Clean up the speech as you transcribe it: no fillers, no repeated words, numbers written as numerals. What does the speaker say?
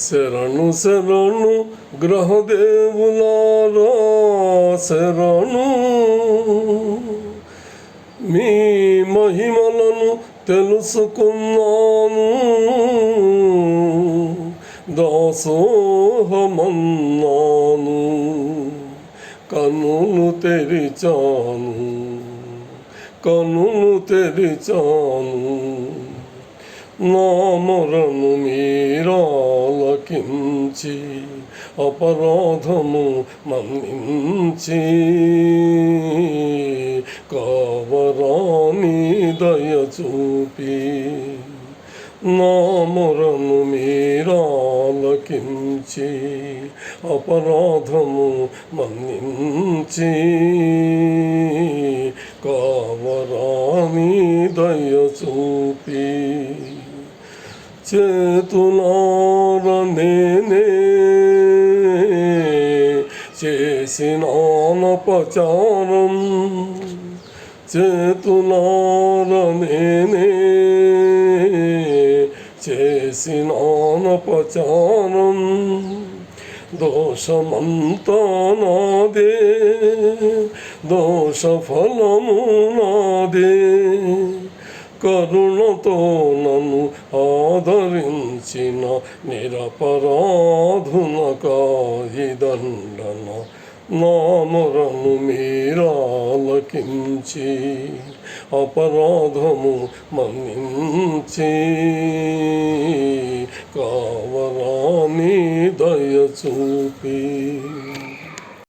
శరణు శరణు గ్రహదేవులారా శరణు, మీ మహిమలను తెలుసుకున్నాను, దాసోహమన్నాను, కన్నులు తెరిచాను, కన్నులు తెరిచాను. నా మొరను మీరాలకించి అపరాధము మన్నించి, కావరాని దయ చూపి నా మొరను మీరాలకించి అపరాధము మన్నించి, కావరాని దయ చూపి చేతులార నేనే చేసినానపచారం, చేతులార నేనే చేసినానపచారం. దోషమంతా నాదే, దోషఫలము నాదే, కరుణతో నన్ను ఆదరించిన నిరపరాధునకాయి దండన. నా మొరను మీరాలకించి అపరాధము మన్నించి, కావరాని దయ చూపి